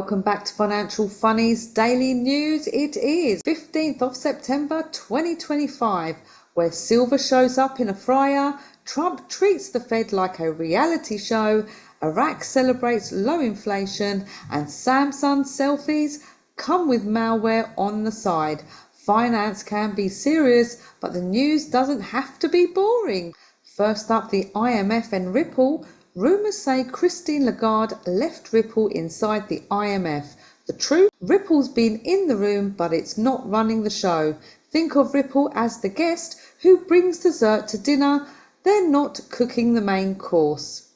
Welcome back to Financial Funnies Daily News. It is 15th of September 2025, where silver shows up in a fryer, Trump treats the Fed like a reality show, Iraq celebrates low inflation, and Samsung selfies come with malware on the side. Finance can be serious, but the news doesn't have to be boring. First up, the IMF and Ripple. Rumours say Christine Lagarde left Ripple inside the IMF. The truth? Ripple's been in the room, but it's not running the show. Think of Ripple as the guest who brings dessert to dinner. They're not cooking the main course.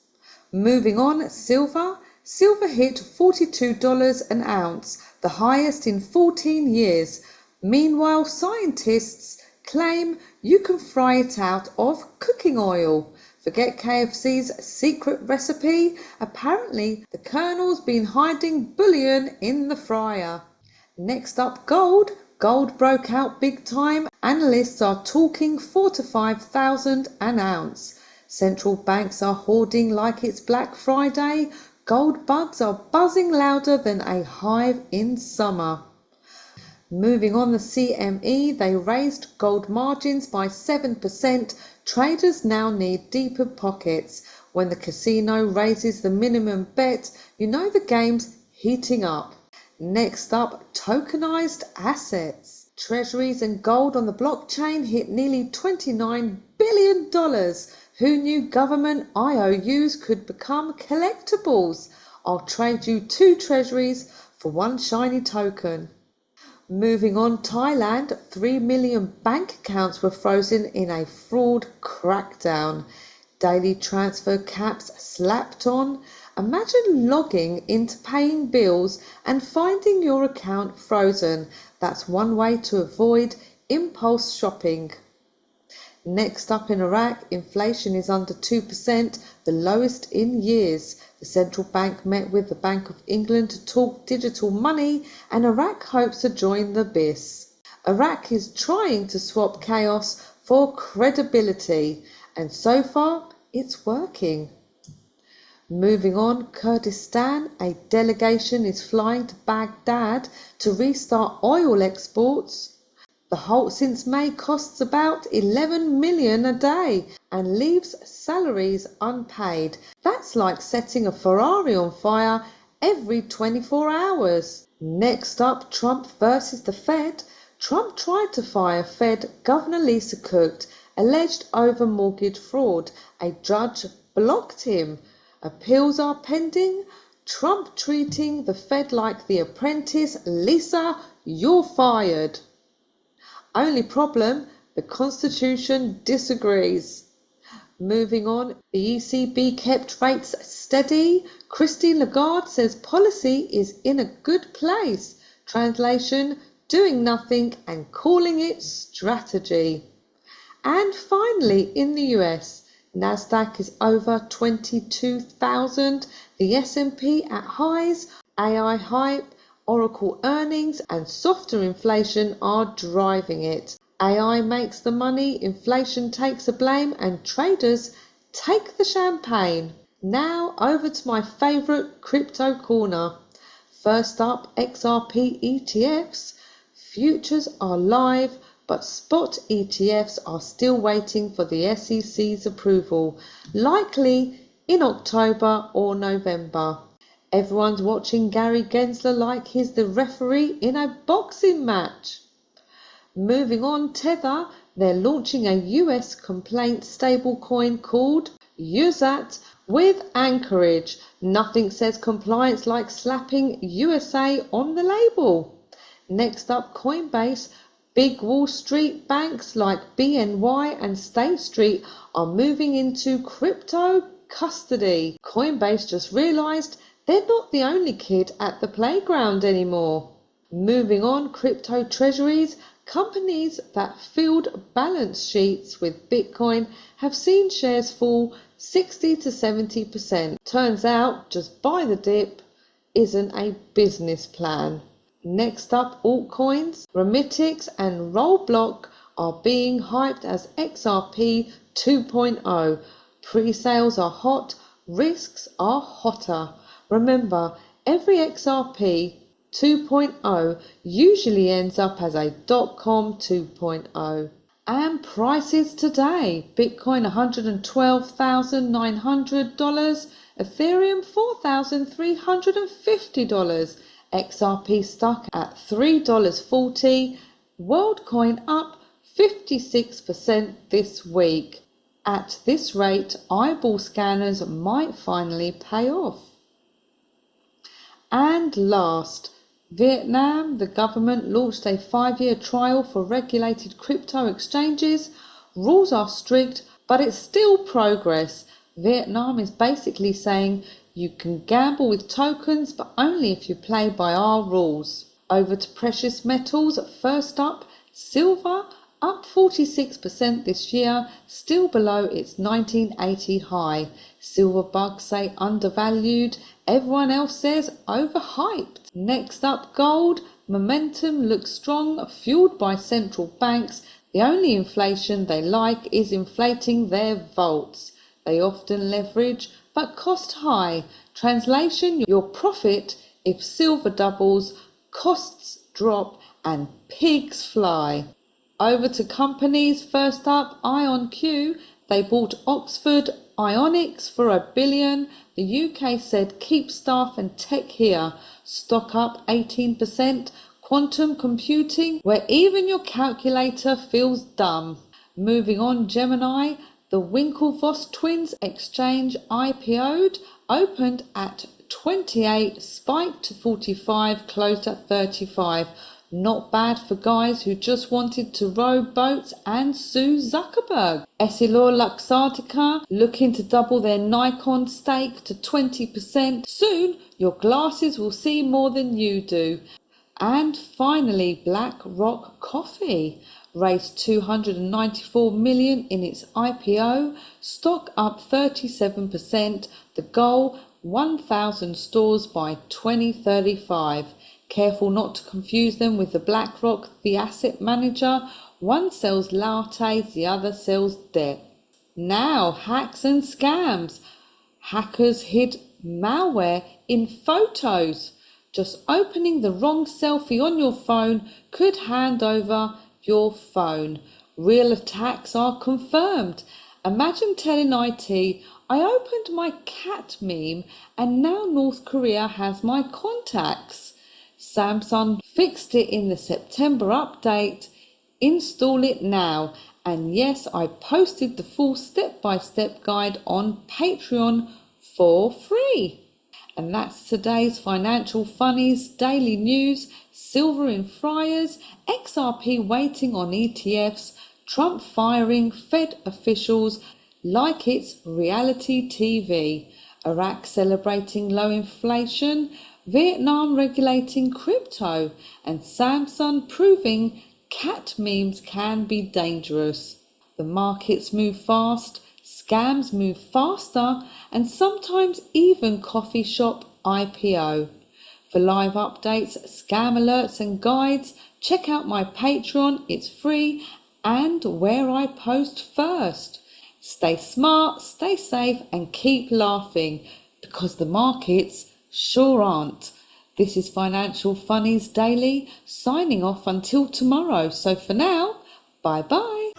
Moving on, silver. Silver hit $42 an ounce, the highest in 14 years. Meanwhile, scientists claim you can fry it out of cooking oil. Forget KFC's secret recipe. Apparently, the Colonel's been hiding bullion in the fryer. Next up, gold. Gold broke out big time. Analysts are talking 4,000 to 5,000 an ounce. Central banks are hoarding like it's Black Friday. Gold bugs are buzzing louder than a hive in summer. Moving on, the CME, they raised gold margins by 7%. Traders now need deeper pockets. When the casino raises the minimum bet, you know the game's heating up. Next up, tokenized assets. Treasuries and gold on the blockchain hit nearly $29 billion. Who knew government IOUs could become collectibles? I'll trade you 2 treasuries for 1 shiny token. Moving on, Thailand, 3 million bank accounts were frozen in a fraud crackdown. Daily transfer caps slapped on. Imagine logging into paying bills and finding your account frozen. That's one way to avoid impulse shopping. Next up, in Iraq, inflation is under 2%, the lowest in years. The central bank met with the Bank of England to talk digital money, and Iraq hopes to join the BIS. Iraq is trying to swap chaos for credibility, and so far it's working. Moving on, Kurdistan, a delegation is flying to Baghdad to restart oil exports. The halt since May costs about 11 million a day and leaves salaries unpaid. That's like setting a Ferrari on fire every 24 hours. Next up, Trump versus the Fed. Trump tried to fire Fed Governor Lisa Cook, alleged over mortgage fraud. A judge blocked him. Appeals are pending. Trump treating the Fed like the apprentice. Lisa, you're fired. Only problem, the Constitution disagrees. Moving on, the ECB kept rates steady. Christine Lagarde says policy is in a good place. Translation, doing nothing and calling it strategy. And finally, in the US, Nasdaq is over 22,000. The S&P at highs. AI hype, Oracle earnings and softer inflation are driving it. AI makes the money, inflation takes the blame, and traders take the champagne. Now over to my favourite crypto corner. First up, XRP ETFs. Futures are live, but spot ETFs are still waiting for the SEC's approval, likely in October or November. Everyone's watching Gary Gensler like he's the referee in a boxing match. Moving on, Tether, they're launching a US complaint stablecoin called USAT with Anchorage. Nothing says compliance like slapping USA on the label. Next up, Coinbase. Big Wall Street banks like BNY and State Street are moving into crypto custody. Coinbase just realised they're not the only kid at the playground anymore. Moving on, crypto treasuries. Companies that filled balance sheets with Bitcoin have seen shares fall 60 to 70%. Turns out, just buy the dip isn't a business plan. Next up, altcoins. Remitix and Roblox are being hyped as XRP 2.0. Pre-sales are hot, risks are hotter. Remember, Every XRP 2.0 usually ends up as a .com 2.0. And prices today: Bitcoin $112,900, Ethereum $4,350, XRP stuck at $3.40, WorldCoin up 56% this week. At this rate, eyeball scanners might finally pay off. And last, Vietnam, the government launched a 5-year trial for regulated crypto exchanges. Rules are strict, but it's still progress. Vietnam is basically saying you can gamble with tokens, but only if you play by our rules. Over to precious metals. First up, silver, up 46% this year, still below its 1980 high. Silver bugs say undervalued, everyone else says overhyped. Next up, gold. Momentum looks strong, fueled by central banks. The only inflation they like is inflating their vaults. They often leverage, but cost high. Translation: your profit if silver doubles, costs drop, and pigs fly. Over to companies. First up, IonQ. They bought Oxford Ionics for $1 billion. The UK said keep staff and tech here. Stock up 18%. Quantum computing, where even your calculator feels dumb. Moving on, Gemini. The Winklevoss twins exchange IPO'd, opened at 28, spiked to 45, closed at 35. Not bad for guys who just wanted to row boats and sue Zuckerberg. EssilorLuxottica looking to double their Nikon stake to 20%. Soon, your glasses will see more than you do. And finally, BlackRock Coffee raised $294 million in its IPO. Stock up 37%. The goal, 1,000 stores by 2035. Careful not to confuse them with the BlackRock, the asset manager. One sells lattes, the other sells debt. Now, hacks and scams. Hackers hid malware in photos. Just opening the wrong selfie on your phone could hand over your phone. Real attacks are confirmed. Imagine telling IT, I opened my cat meme and now North Korea has my contacts. Samsung fixed it in the September update. Install it now. And yes, I posted the full step-by-step guide on Patreon for free. And that's today's Financial Funnies Daily News. Silver in fryers, XRP waiting on ETFs, Trump firing Fed officials like it's reality TV, Iraq celebrating low inflation, Vietnam regulating crypto, and Samsung proving cat memes can be dangerous. The markets move fast, scams move faster, and sometimes even coffee shop IPO. For live updates, scam alerts and guides, check out my Patreon, it's free, and where I post first. Stay smart, stay safe, and keep laughing, because the markets sure aren't. This is Financial Funnies Daily, signing off until tomorrow. So for now, bye bye.